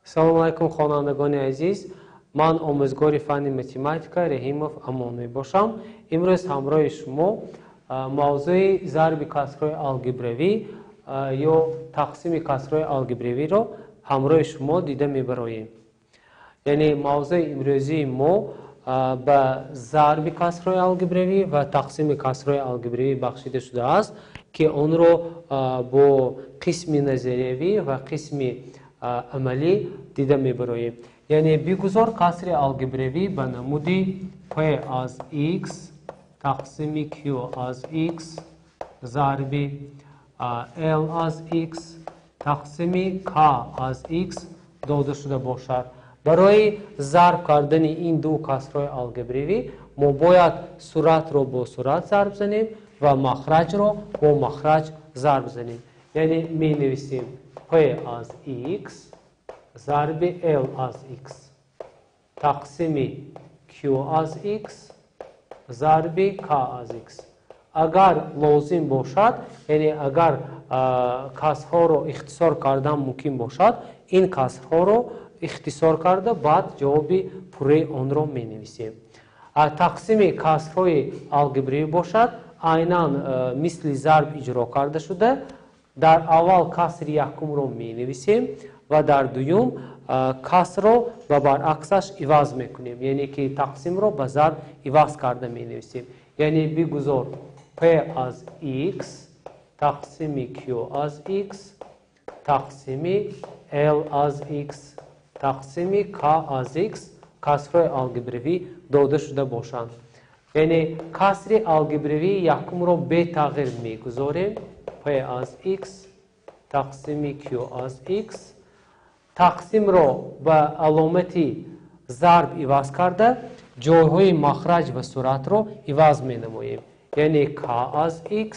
Салом алейкум хонандагони азиз. Ман омӯзгори фанни математика Раҳимов Амон мебошам. Имрӯз ҳамроҳи шумо мавзӯи зарби касрҳои алгебравӣ ё тақсими касрҳои алгебравиро ҳамроҳи шумо дида мебароем. Яъне мавзӯи имрӯзии мо ба зарби касрҳои алгебравӣ ва тақсими касрҳои алгебравӣ бахшида шудааст, ки онро бо қисми назариявӣ ва қисми амалӣ дида мебароем. Яъне бигузор касри алгебравӣ ба намуди P аз x тақсими Q аз x зарби L аз x тақсими K аз x дода шуда бошад. Барои зарб кардани ин ду касрҳои алгебравӣ мо бояд суратро бо сурат зарб занем ва махраҷро бо махраҷ зарб занем. Яъне менависем P аз x зарби L аз x тақсими Q аз x зарби K аз x. Агар лозим бошад, яъне агар касрҳоро ихтисор кардан мумкин бошад, ин касрҳоро ихтисор карда баъд ҷавоби пурраи онро менависем. Тақсими касрҳои алгебравӣ бошад, айнан мисли зарб иҷро карда шуда, дар аввал касри якумро менависем ва дар дуюм касрро ба баръаксаш иваз мекунем, яъне ки тақсимро ба зарб иваз карда менависем. Яъне бигузор P аз x тақсими Q аз x тақсими L аз x тақсими K аз x касрҳои алгебравӣ дода шуда бошанд. Яъне касри алгебравӣ якумро бетағйир мегузорем P аз x тақсими Q аз x тақсимро ба аломати зарб иваз карда ҷойҳои махраҷ ва суратро иваз менамоем. Яъне K аз x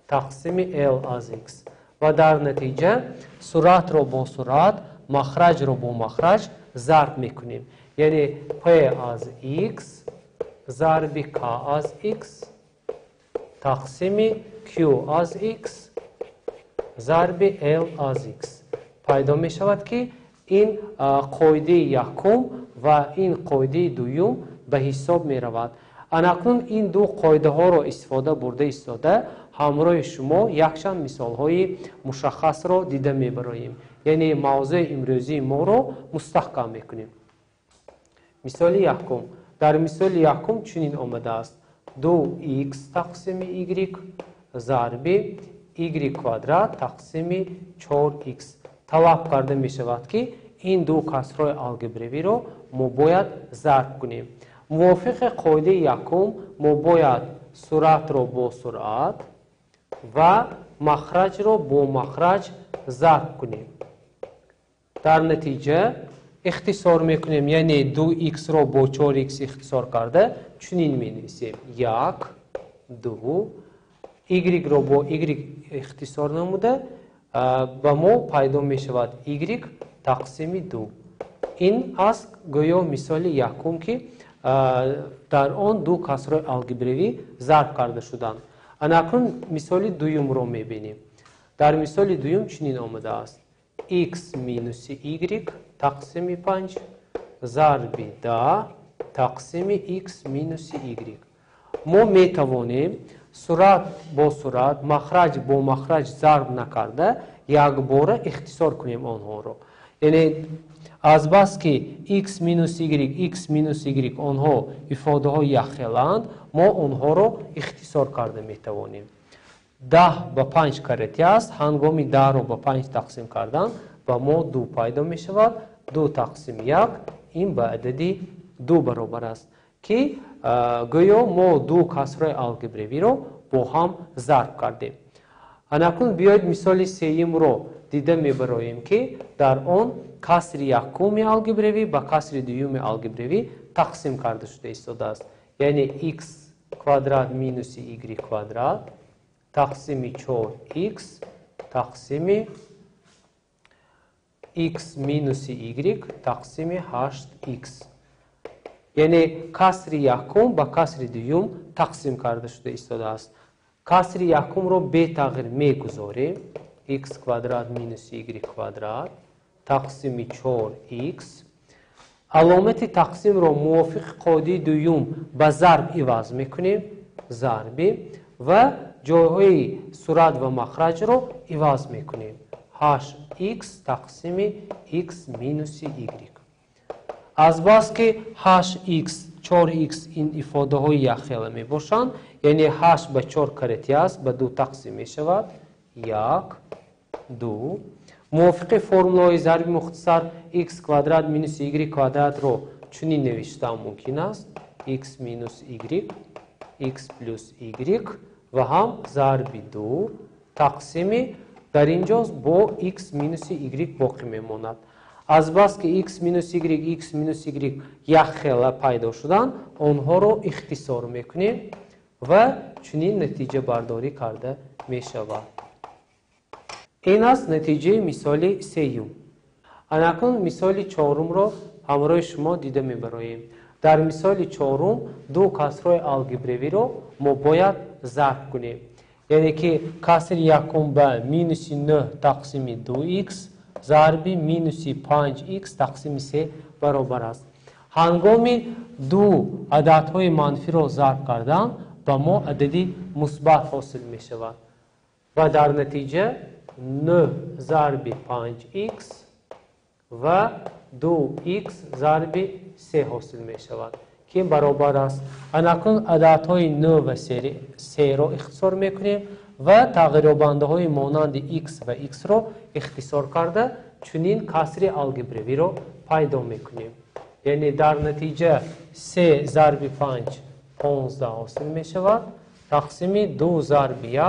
тақсими L аз x ва дар натиҷа суратро бо сурат, махраҷро бо махраҷ зарб мекунем. Яъне P аз x зарби K аз x тақсими Q аз x зарби L аз x. пайдо мешавад, ки ин қоидаи якум ва ин қоидаи дуюм ба ҳисоб меравад. Анакнун ин ду қоидаҳоро истифода бурда истода ҳамроҳи шумо якчанд мисолҳои мушаххасро дида мебароем. Яъне мавзӯи имрӯзии моро мустаҳкам мекунем. Мисоли якум. Дар мисоли якум чунин омадааст: 2x тақсими y зарби y квадрат тақсими 4x. талаб карда мешавад, ки ин ду касрҳои алгебравиро мо бояд зарб кунем. мувофиқи қоидаи якум мо бояд суратро бо сурат ва махраҷро бо махраҷ зарб кунем. дар натиҷа ихтисор мекунем, яъне 2x-ро бо 4x ихтисор карда чунин менависем: 1 2 y-ро бо y ихтисор намуда ба мо пайдо мешавад y тақсими 2. ин аст гӯё мисоли якум, ки дар он ду касрҳои алгебравӣ зарб карда шуданд. Анакнун мисоли дуюмро мебинем. Дар мисоли дуюм чунин омадааст: x минуси y тақсими 5 зарби 2 тақсими x минуси y. мо метавонем сурат бо сурат, махраҷ бо махраҷ зарб накарда якбора ихтисор кунем онҳоро. Яъне азбас ки x минус y онҳо ифодаҳои якхеланд, мо онҳоро ихтисор карда метавонем. 10 ба 5 карати аст, ҳангоми 10-ро ба 5 тақсим кардан ба мо 2 пайдо мешавад. 2 тақсими 1 ин ба адади 2 баробар аст, ки гӯё мо ду касрҳои алгебравиро бо ҳам зарб кардем. Анакун биёед мисоли сеюмро дида мебароем, ки дар он касри якуми алгебравӣ ба касри дуюми алгебравӣ тақсим карда шуда истодааст. Яъне x квадрат минуси y квадрат тақсими 4x тақсими x минуси y тақсими 8x. яъне касри якум ба касри дуюм тақсим карда шуда истодааст. касри якумро бетағйир мегузорем: x квадрат минус y квадрат تقسیم 4x. علامت تقسیم رو موافق قاعده دوم به ضرب عوض میکنیم، ضربی، و جاهای صورت و مخرج رو عوض میکنیم. 8x تقسیم x مینوس y. از بس که 8x 4x این افاده های یخیله می باشند، یعنی 8 به 4 کرتی است، به 2 تقسیم می شود، 1 2. موافق فرمولای ضرب مختصر x کوادرات مینوس y کوادرات رو چنین نوشتن ممکن است، x مینوس y x پلوس y و هم ضرب 2 تقسیم در اینجاست با x مینوس y باقی میماند. از بس که x مینوس y x مینوس y یک خیله پیدا شدن، آنها رو اختصار میکنیم و چنین نتیجه برداری کرده می شود. این است نتیجه مثال سیوم. اکنون مثال چهارم رو همراه شما دیده میبریم. در مثال چهارم دو کسرهای الگبروی رو ما باید ضرب کنیم. یعنی که کسر یکم به مینوس 9 تقسیم 2x ضرب مینوس 5x تقسیم 3 برابر است. هنگامی دو عددهای منفی را ضرب کردن با ما عددی مثبت حاصل می شود و در نتیجه 9 ضرب 5x و 2x ضرب 3 حاصل می شود که برابر است. اکنون عددهای 9 و 3 را اختصار می کنیم و تغییرابنده های مانند x و x را اختصار کرده چنین کسر الگبروی را پیدا می کنیم. یعنی در نتیجه 3 ضرب 5 15 حاصل می شود تقسیم 2 ضرب 1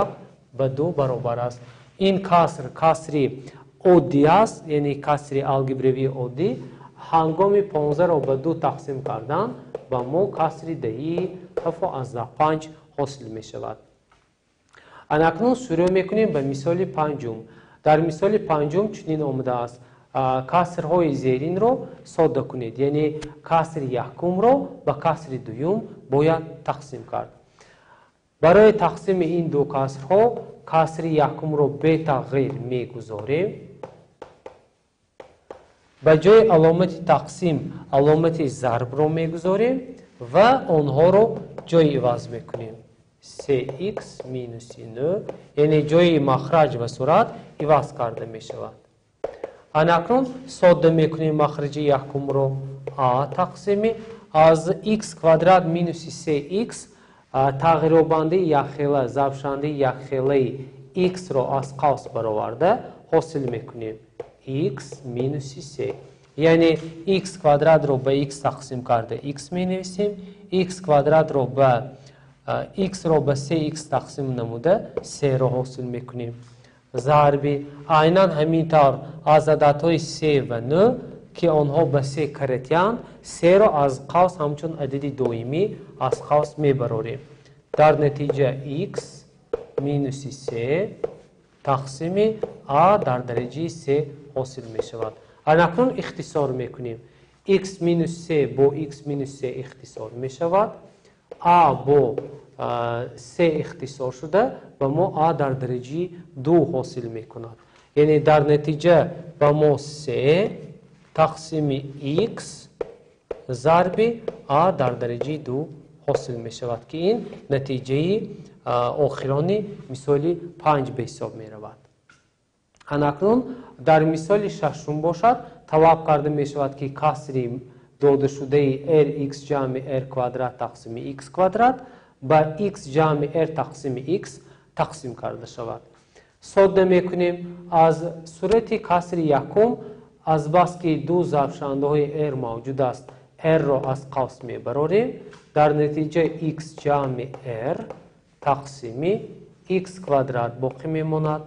به 2 برابر است. این کسر عادی است، یعنی کسر الگبروی عادی. هنگام 15 را به 2 تقسیم کردن با ما کسر دهی 7/5 حاصل می شود. اکنون شروع می کنیم به مثال پنجم. در مثال پنجم چنین آمده است کسرهای زیرین رو ساده کنید، یعنی کسر یکم رو به کسر دوم باید تقسیم کرد. برای تقسیم این دو کسرها کسر یکم رو به تغییر می گذاریم. به جای علامت تقسیم علامت ضرب رو می گذاریم و آنها رو جای عوض می کنیم. 3x مینوس 9 یعنی جای مخرج و صورت عوض کرده می شود. اکنون ساده می کنیم مخرج یکم رو a تقسیم از x کوادرات مینوس 3x تغییرابنده یخیله ضربشنده یخیله x رو از قوس برآورده حاصل می کنیم x مینوس 3 یعنی x کوادرات رو به x تقسیم کرده x می نویسیم، x کوادرات رو به x رو به 3x تقسیم نموده 3 رو حاصل می کنیم. ضربی عیناً همینطور از عددهای 3 و 9 که آنها به 3 کرتیان 3 رو از قوس همچون عدد دومی از قوس می براریم. در نتیجه x مینوس 3 تقسیم a در درجه 3 حاصل می شود. اکنون اختصار می کنیم. x مینوس 3 با x مینوس 3 اختصار می شود. a با 3 اختصار شده و ما a در درجه 2 حاصل می کند. یعنی در نتیجه با ما 3 تقسیم x ضرب a در درجه 2 حاصل می شود که این نتیجه آخرانی مثال 5 به حساب می رود. اکنون در مثال ششم باشد طلب کرده می شود که کسر داده شده rx جمع r کوادرات تقسیم x کوادرات با x جمع r تقسیم x تقسیم کرده شود. ساده می کنیم از صورت کسر یکم از بس که دو ضربشنده های r موجود است r را از قوس می براریم. در نتیجه x جمع r تقسیم x کوادرات باقی می ماند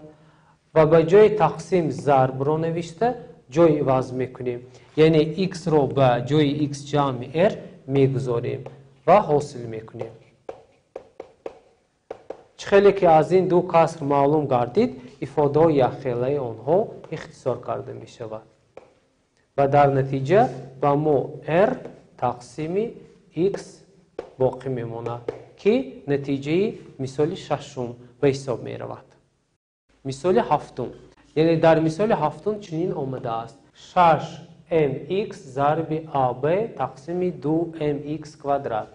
و به جای تقسیم ضرب رو نوشته جای عوض می کنیم، یعنی x رو به جای x جمع r می گذاریم و حاصل می کنیم. خیلی که از این دو کسر معلوم گردید افاده یا خیلی آنها اختصار کرده می شود و در نتیجه با ما r تقسیم x باقی می ماند که نتیجه مثال ششم به حساب می رود. مثال هفتم، یعنی در مثال هفتم چنین آمده است 6mx ضرب ab تقسیم 2mx کوادرات.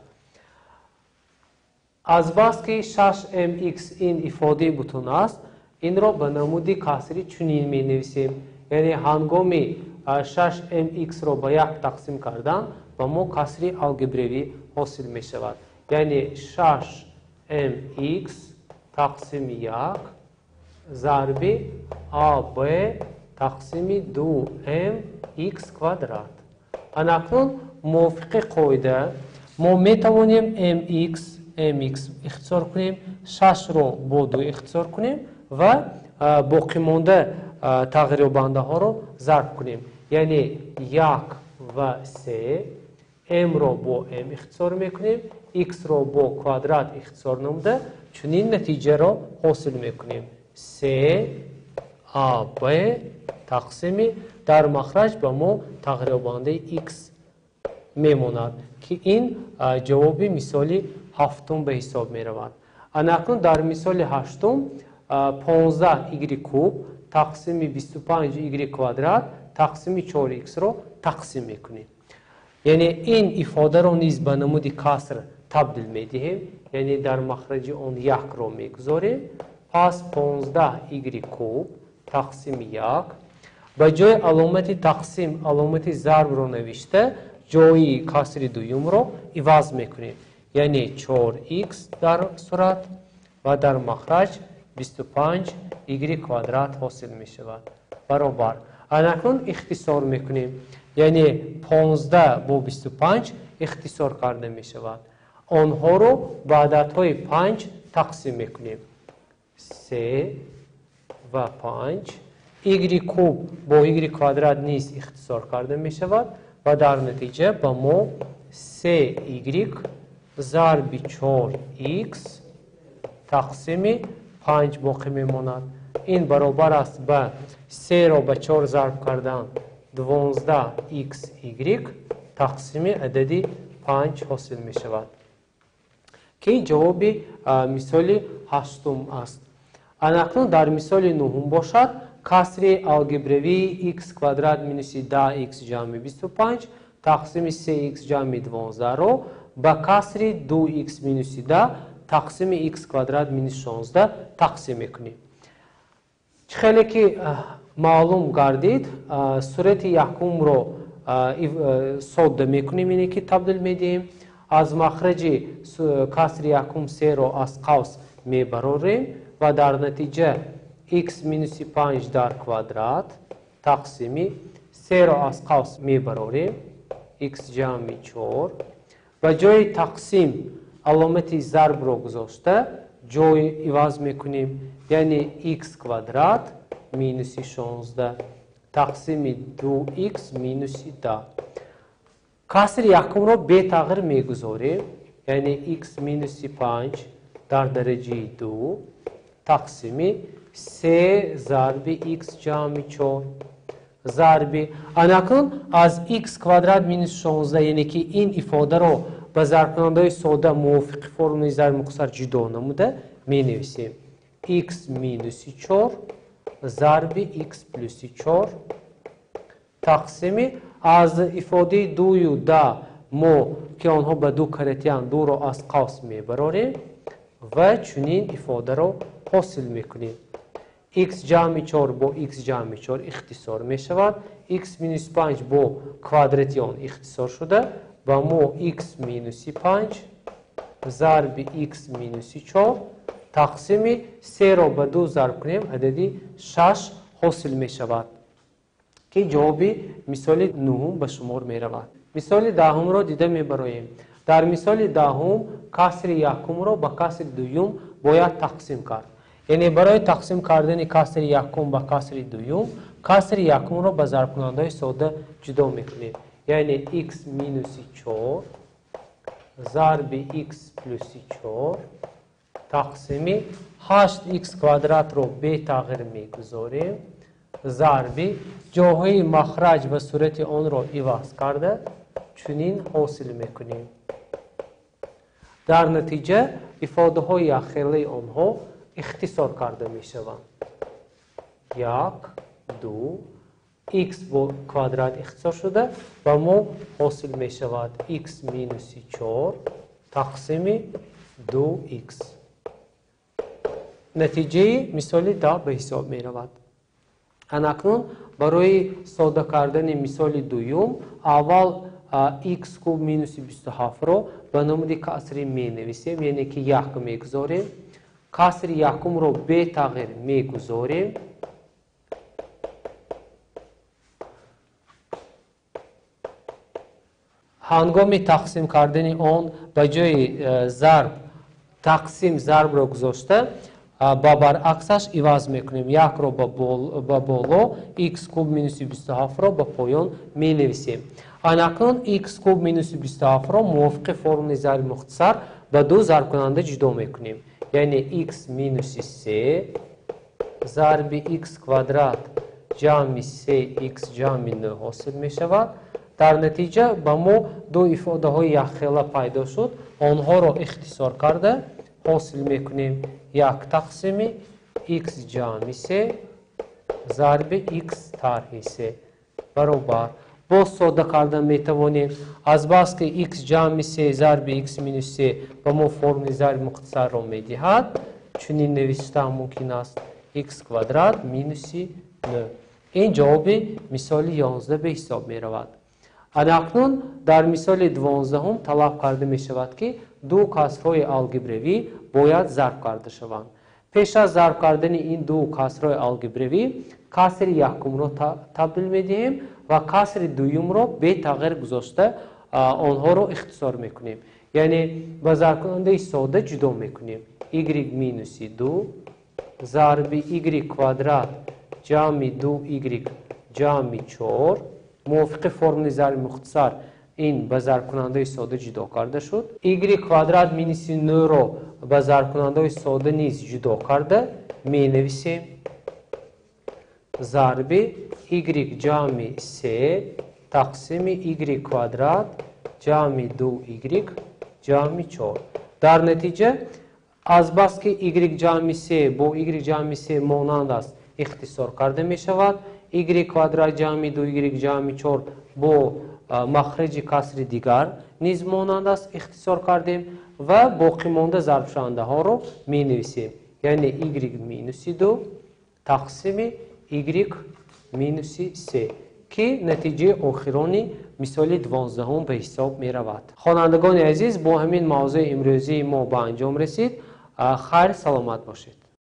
از بس که 6mx این ifade بوتون است، این را به نمود کسری چنین می نویسیم. یعنی هنگامی 6mx را به 1 تقسیم کردن و ما کسری الگبروی حاصل می شود. یعنی 6mx تقسیم 1 ضرب ab تقسیم 2mx کوادرات. اکنون موافق قاعده ما می توانیم mx اختصار کنیم، 6 رو با 2 اختصار کنیم و باقی مانده تغییر بنده ها رو ضرب کنیم. یعنی 1 و 3 m رو با m اختصار میکنیم، x رو با کوادرات اختصار نموده، چنین نتیجه رو حاصل میکنیم. 3 ab تقسیم در مخرج به ما تغییر بنده x میموند که این جوابی مثالی هفتم به حساب می رود. اکنون در مثال هشتم 15 y کوب تقسیم 25 y کوادرات تقسیم 4x رو تقسیم میکنیم. یعنی این ifade رو نیز به نمود کسر تبدیل می دهیم. یعنی در مخرج اون 1 رو میگذاریم. پس 15 y کوب تقسیم 1 به جای علامت تقسیم علامت ضرب رو نوشته، جای کسر دوم رو عوض میکنیم. یعنی 4x در صورت و در مخرج 25 y کوادرات حاصل می شود برابر. اکنون اختصار میکنیم. یعنی 15 با 25 اختصار کرده می شود. آنها رو به عددهای 5 تقسیم میکنیم. 3 و 5 y کوب با y کوادرات نیز اختصار کرده می شود و در نتیجه با ما 3y ضرب 4x تقسیم 5 باقی میماند. این برابر است به 3 را به 4 ضرب کردن 12xy تقسیم عددی 5 حاصل می شود که جوابی مثال هشتم است. اکنون در مثال نهم باشد کسر الگبروی x کوادرات مینوس 10x جمع 25 تقسیم 3x جمع 12 رو با کسر 2x مینوس 10 تقسیم x کوادرات مینوس 16 تقسیم میکنیم. خیلی که معلوم گردید صورت یکم رو ساده میکنیم، اینه که تبدیل میدیم. از مخرج کسر یکم 3 رو از قوس میبریم و در نتیجه x مینوس 5 در کوادرات تقسیمی 3 رو از قوس میبریم x جمع 4 و جای تقسیم علامت ضرب رو گذاشته جای عوض میکنیم. یعنی x کوادرات مینوس 16 تقسیم 2x مینوس 10. کسر یکم رو به تغییر میگذاریم. یعنی x مینوس 5 در درجه 2 تقسیم 3 ضرب x جمع 4 ضرب. اکنون از x کوادرات مینوس 16 یعنی که این ifade رو به ضرب کننده ساده موافق فرمول ضرب مختصر جدا نموده می نویسیم. x مینوس 4 ضرب x پلوس 4 تقسیم از ifade 2 و 10 ما که آنها به 2 کرتیان 2 رو از قوس می براریم و چنین ifade رو حاصل میکنیم. x جمع 4 با x جمع 4 اختصار می شود. x مینوس 5 با کوادراتیان اختصار شده و ما x مینوس 5 ضرب x مینوس 4 تقسیم 3 را به 2 ضرب کنیم عددی 6 حاصل می شود که جوابی مثال نهم به شمار می رود. مثال دهم را دیده می براییم. در مثال دهم کسر یکم را به کسر دوم باید تقسیم کرد. یعنی برای تقسیم کردن کسر یکم به کسر دوم کسر یکم را به ضرب کننده ساده جدا میکنیم. یعنی x مینوس 4 ضرب x پلوس 4 تقسیم 8x کوادرات رو به تغییر میگذاریم ضرب جاهای مخرج و صورت آن را عوض کرده چنین حاصل میکنیم. در نتیجه ifade های اخیری آنها اختصار کرده می شوند. 1 2 x کвадрат اختصار شده و ما حاصل می شود x مینوس 4 تقسیم 2x. نتیجه مثال دا به حساب می رود. اکنون برای ساده کردن مثال دوم اول x کوب مینوس 27 رو به نمود کسری می نویسیم، یعنی که یک می گذاریم. کسر یکم رو به تغییر می گذاریم. هنگام تقسیم کردن آن به جای ضرب تقسیم ضرب رو گذاشته با برعکسش عوض میکنیم. یک رو با بالا x کوب مینوس 27 رو با پایان می نویسیم. اکنون x کوب مینوس 27 رو موافق فرم ضرب مختصر به دو ضرب کننده جدا میکنیم. یعنی x مینوس 3 ضرب x کوادرات جمع 3x جمع 9 حاصل می شود. در نتیجه با ما دو ifade های یخخیله پیدا شد. آنها را اختصار کرده حاصل میکنیم یک تقسیم x جمع 3 ضرب x طرح 3 برابر. با ساده کردن میتوانیم از بس که x جمع 3 ضرب x مینوس 3 با ما فرم ضرب مختصر را میدهد. چنین نوشته ممکن است x کوادرات مینوس 9. این جواب مثال 11 به حساب می رود. اکنون در مثال 12 هم طلب کرده می شود که دو کسرهای الگبروی باید ضرب کرده شوند. پیش از ضرب کردن این دو کسرهای الگبروی کسر یکم را تبدیل می دهیم و کسر دوم را به تغییر گذاشته آنها را اختصار می کنیم. یعنی با ضرب کننده ساده جدا می کنیم. y مینوس 2 ضرب y کوادرات جمع 2y جمع 4 موافق فرم ضرب مختصر این به ضرب کننده ساده جدا کرده شد. y کوادرات مینوس 9 رو به ضرب کننده ساده نیز جدا کرده می نویسیم ضرب y جمع 3 تقسیم y کوادرات جمع 2y جمع 4. در نتیجه از بس که y جمع 3 با y جمع 3 مانند است اختصار کرده می شود. y کوادرات جمع 2y جمع 4 با مخرج کسر دیگر نیز مانند است اختصار کردیم و باقی مانده ضرب شونده ها رو می نویسیم. یعنی y مینوس 2 تقسیم y مینوس 3 که نتیجه آخرانی مثال 12 هم به حساب می رود. خوانندگان عزیز با همین موضوع امروزی ما به انجام رسید. خیر سلامت باشید.